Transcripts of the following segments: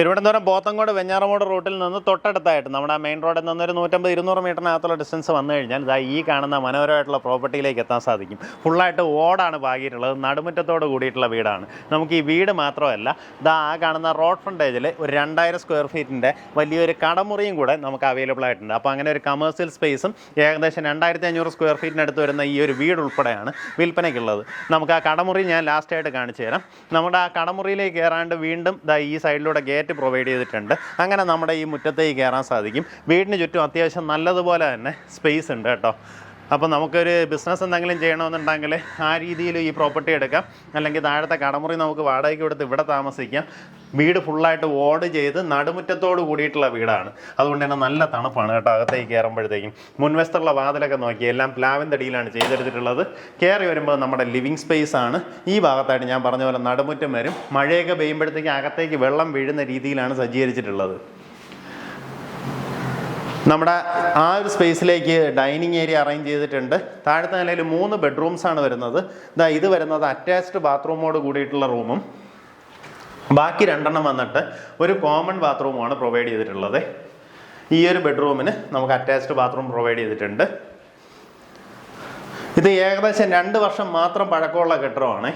തിരുവനന്തപുരം പോത്തങ്കോട് വെഞ്ഞാറമൂട് റൂട്ടിൽ നിന്ന് തൊട്ടടുത്തായിട്ട് നമ്മുടെ മെയിൻ റോഡിൽ നിന്നൊരു 150-200 മീറ്ററിനകത്തുള്ള ഡിസ്റ്റൻസ് വന്നു കഴിഞ്ഞാൽ ഇതാ ഈ കാണുന്ന മനോഹരമായിട്ടുള്ള പ്രോപ്പർട്ടിയിലേക്ക് എത്താൻ സാധിക്കും. ഫുള്ളായിട്ട് ഓടാണ് പാകിയിട്ടുള്ളത്, നടുമുറ്റത്തോട് കൂടിയിട്ടുള്ള വീടാണ്. നമുക്ക് ഈ വീട് മാത്രമല്ല, ഇതാ ആ കാണുന്ന റോഡ് ഫ്രണ്ടേജിൽ ഒരു 2000 സ്ക്വയർ ഫീറ്റിൻ്റെ വലിയൊരു കടമുറിയും കൂടെ നമുക്ക് അവൈലബിൾ ആയിട്ടുണ്ട്. അപ്പോൾ അങ്ങനെ ഒരു കമേഴ്സ്യൽ സ്പേസും ഏകദേശം 2500 സ്ക്വയർ ഫീറ്റിനടുത്ത് വരുന്ന ഈ ഒരു വീട് ഉൾപ്പെടെയാണ് വിൽപ്പനയ്ക്കുള്ളത്. നമുക്ക് ആ കടമുറി ഞാൻ ലാസ്റ്റായിട്ട് കാണിച്ചു തരാം. നമ്മുടെ ആ കടമുറിയിലേക്ക് കയറാണ്ട് വീണ്ടും ഇതാ ഈ സൈഡിലൂടെ ഗേറ്റ് പ്രൊവൈഡ് ചെയ്തിട്ടുണ്ട്. അങ്ങനെ നമ്മുടെ ഈ മുറ്റത്തേക്ക് കയറാൻ സാധിക്കും. വീടിന് ചുറ്റും അത്യാവശ്യം നല്ലതുപോലെ തന്നെ സ്പേസ് ഉണ്ട് കേട്ടോ. അപ്പോൾ നമുക്കൊരു ബിസിനസ് എന്തെങ്കിലും ചെയ്യണമെന്നുണ്ടെങ്കിൽ ആ രീതിയിൽ ഈ പ്രോപ്പർട്ടി എടുക്കാം, അല്ലെങ്കിൽ താഴത്തെ കടമുറി നമുക്ക് വാടകയ്ക്ക് കൊടുത്ത് ഇവിടെ താമസിക്കാം. വീട് ഫുള്ളായിട്ട് ഓട് ചെയ്ത് നടുമുറ്റത്തോട് കൂടിയിട്ടുള്ള വീടാണ്. അതുകൊണ്ട് തന്നെ നല്ല തണുപ്പാണ് കേട്ടോ അകത്തേക്ക് കയറുമ്പോഴത്തേക്കും. മുൻവശത്തുള്ള വാതിലൊക്കെ നോക്കി എല്ലാം പ്ലാവിൻ തടിയിലാണ് ചെയ്തെടുത്തിട്ടുള്ളത്. കയറി വരുമ്പോൾ നമ്മുടെ ലിവിങ് സ്പേസ് ആണ്. ഈ ഭാഗത്തായിട്ട് ഞാൻ പറഞ്ഞ പോലെ നടുമുറ്റം വരും. മഴയൊക്കെ പെയ്യുമ്പോഴത്തേക്കും അകത്തേക്ക് വെള്ളം വീഴുന്ന രീതിയിലാണ് സജ്ജീകരിച്ചിട്ടുള്ളത്. നമ്മുടെ ആ ഒരു സ്പേസിലേക്ക് ഡൈനിങ് ഏരിയ അറേഞ്ച് ചെയ്തിട്ടുണ്ട്. താഴത്തെ നിലയിൽ 3 ബെഡ്റൂംസാണ് വരുന്നത്. ഇത് വരുന്നത് അറ്റാച്ച്ഡ് ബാത്റൂമോട് കൂടിയിട്ടുള്ള റൂമും ബാക്കി 2 വന്നിട്ട് ഒരു കോമൺ ബാത്റൂമുമാണ് പ്രൊവൈഡ് ചെയ്തിട്ടുള്ളത്. ഈ ഒരു ബെഡ്റൂമിന് നമുക്ക് അറ്റാച്ച്ഡ് ബാത്റൂം പ്രൊവൈഡ് ചെയ്തിട്ടുണ്ട്. ഇത് ഏകദേശം 2 വർഷം മാത്രം പഴക്കമുള്ള കെട്ടിടമാണ്.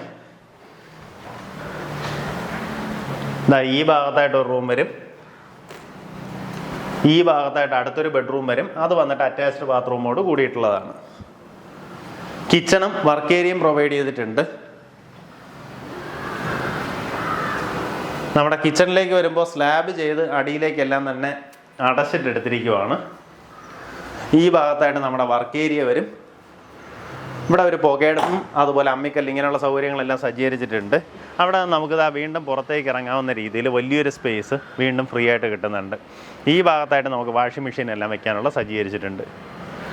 ഈ ഭാഗത്തായിട്ട് ഒരു റൂം വരും, ഈ ഭാഗത്തായിട്ട് അടുത്തൊരു ബെഡ്റൂം വരും. അത് വന്നിട്ട് അറ്റാച്ച്ഡ് ബാത്റൂമോട് കൂടിയിട്ടുള്ളതാണ്. കിച്ചണും വർക്ക് ഏരിയയും പ്രൊവൈഡ് ചെയ്തിട്ടുണ്ട്. നമ്മുടെ കിച്ചണിലേക്ക് വരുമ്പോൾ സ്ലാബ് ചെയ്ത് അടിയിലേക്കെല്ലാം തന്നെ അടച്ചിട്ടെടുത്തിരിക്കുവാണ്. ഈ ഭാഗത്തായിട്ട് നമ്മുടെ വർക്ക് ഏരിയ വരും. ഇവിടെ ഒരു പുകയിടം അതുപോലെ അമ്മിക്കല്ല് ഇങ്ങനെയുള്ള സൗകര്യങ്ങളെല്ലാം സജ്ജീകരിച്ചിട്ടുണ്ട്. അവിടെ നമുക്കിതാ വീണ്ടും പുറത്തേക്ക് ഇറങ്ങാവുന്ന രീതിയിൽ വലിയൊരു സ്പേസ് വീണ്ടും ഫ്രീ ആയിട്ട് കിട്ടുന്നുണ്ട്. ഈ ഭാഗത്തായിട്ട് നമുക്ക് വാഷിംഗ് മെഷീൻ എല്ലാം വെക്കാനുള്ള സജ്ജീകരിച്ചിട്ടുണ്ട്.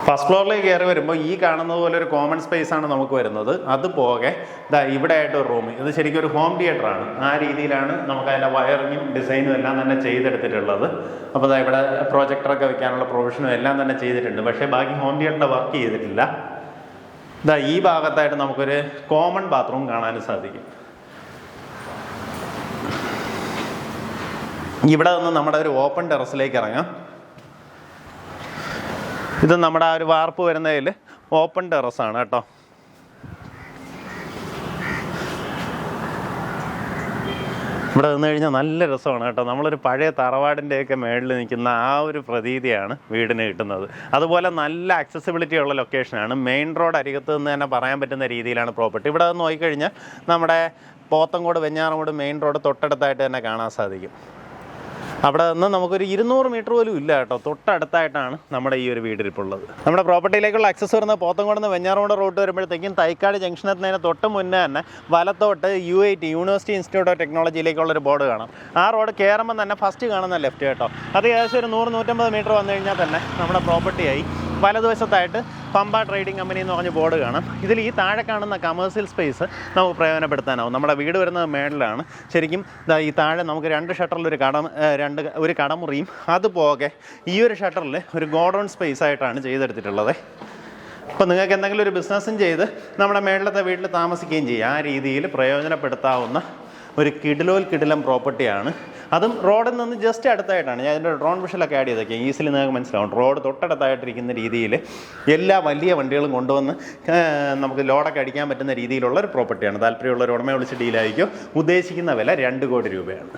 ഫസ്റ്റ് ഫ്ലോറിലേക്ക് കയറി വരുമ്പോൾ ഈ കാണുന്നത് പോലെ ഒരു കോമൺ സ്പേസ് ആണ് നമുക്ക് വരുന്നത്. അതുപോകെ ഇവിടെ ആയിട്ട് ഒരു റൂം. ഇത് ശരിക്കും ഒരു ഹോം തിയേറ്ററാണ്. ആ രീതിയിലാണ് നമുക്ക് അതിൻ്റെ വയറിങ്ങും ഡിസൈനും എല്ലാം തന്നെ ചെയ്തെടുത്തിട്ടുള്ളത്. അപ്പോൾ ഇവിടെ പ്രൊജക്ടറൊക്കെ വെക്കാനുള്ള പ്രൊവിഷനും എല്ലാം തന്നെ ചെയ്തിട്ടുണ്ട്. പക്ഷേ ബാക്കി ഹോം തിയേറ്ററിൻ്റെ വർക്ക് ചെയ്തിട്ടില്ല. ഈ ഭാഗത്തായിട്ട് നമുക്കൊരു കോമൺ ബാത്റൂം കാണാനും സാധിക്കും. ഇവിടെ നിന്ന് നമ്മുടെ ഒരു ഓപ്പൺ ടെറസിലേക്ക് ഇറങ്ങാം. ഇത് നമ്മുടെ ആ ഒരു വാർപ്പ് വരുന്നതിൽ ഓപ്പൺ ടെറസാണ് കേട്ടോ. ഇവിടെ നിന്ന് കഴിഞ്ഞാൽ നല്ല രസമാണ് കേട്ടോ. നമ്മളൊരു പഴയ തറവാടിൻ്റെയൊക്കെ മേളിൽ നിൽക്കുന്ന ആ ഒരു പ്രതീതിയാണ് വീടിന് കിട്ടുന്നത്. അതുപോലെ നല്ല ആക്സസിബിലിറ്റി ഉള്ള ലൊക്കേഷനാണ്. മെയിൻ റോഡ് അരികത്ത് നിന്ന് തന്നെ പറയാൻ പറ്റുന്ന രീതിയിലാണ് പ്രോപ്പർട്ടി. ഇവിടെ നിന്ന് നോക്കിക്കഴിഞ്ഞാൽ നമ്മുടെ പോത്തങ്കോട് വെഞ്ഞാറമൂട് മെയിൻ റോഡ് തൊട്ടടുത്തായിട്ട് തന്നെ കാണാൻ സാധിക്കും. അവിടെ നിന്ന് നമുക്കൊരു 200 മീറ്റർ പോലും ഇല്ല കേട്ടോ. തൊട്ടടുത്തായിട്ടാണ് നമ്മുടെ ഈ ഒരു വീടിരിപ്പുള്ളത്. നമ്മുടെ പ്രോപ്പർട്ടിയിലേക്കുള്ള ആക്സസ് വരുന്നത് പോത്തങ്കോട് നിന്ന് വെഞ്ഞാറമൂട് റൂട്ട് വരുമ്പോഴത്തേക്കും തൈക്കാട് ജംഗ്ഷൻ എത്തുന്നതിന് തൊട്ട് മുന്നേ തന്നെ വലത്തോട്ട് UIT യൂണിവേഴ്സിറ്റി ഇൻസ്റ്റിറ്റ്യൂട്ട് ഓഫ് ടെക്നോളജിയിലേക്കുള്ളൊരു ബോർഡ് കാണാം. ആ റോഡ് കയറുമ്പോൾ തന്നെ ഫസ്റ്റ് കാണുന്ന ലെഫ്റ്റ് കേട്ടോ. അത് ഏകദേശം ഒരു 100-150 മീറ്റർ വന്നു കഴിഞ്ഞാൽ തന്നെ നമ്മുടെ പ്രോപ്പർട്ടിയായി. വലതുവശത്തായിട്ട് പമ്പ ട്രേഡിംഗ് കമ്പനി എന്ന് പറഞ്ഞ ബോർഡ് കാണാം. ഇതിൽ ഈ താഴെ കാണുന്ന കമേഴ്സ്യൽ സ്പേസ് നമുക്ക് പ്രയോജനപ്പെടുത്താനാവും. നമ്മുടെ വീട് വരുന്നത് മേളിലാണ്. ശരിക്കും ഈ താഴെ നമുക്ക് 2 ഷട്ടറിൽ ഒരു കടമുറിയും അതുപോകെ ഈ ഒരു ഷട്ടറിൽ ഒരു ഗോഡൗൺ സ്പേസ് ആയിട്ടാണ് ചെയ്തെടുത്തിട്ടുള്ളത്. അപ്പോൾ നിങ്ങൾക്ക് എന്തെങ്കിലും ഒരു ബിസിനസ്സും ചെയ്ത് നമ്മുടെ മേളിലത്തെ വീട്ടിൽ താമസിക്കുകയും ചെയ്യും. ആ രീതിയിൽ പ്രയോജനപ്പെടുത്താവുന്ന ഒരു കിടിലം പ്രോപ്പർട്ടിയാണ്. അതും റോഡിൽ നിന്ന് ജസ്റ്റ് അടുത്തായിട്ടാണ്. ഞാൻ ഇതിൻ്റെ ഡ്രോൺ വിഷലൊക്കെ ആഡ് ചെയ്തൊക്കെ ഈസിലി നിങ്ങൾക്ക് മനസ്സിലാവും. റോഡ് തൊട്ടടുത്തായിട്ടിരിക്കുന്ന രീതിയിൽ എല്ലാ വലിയ വണ്ടികളും കൊണ്ടുവന്ന് നമുക്ക് ലോഡൊക്കെ അടിക്കാൻ പറ്റുന്ന രീതിയിലുള്ള ഒരു പ്രോപ്പർട്ടിയാണ്. താല്പര്യമുള്ള ഒരു ഉടമയെ വിളിച്ച് ഡീലായിരിക്കും. ഉദ്ദേശിക്കുന്ന വില 2 കോടി രൂപയാണ്.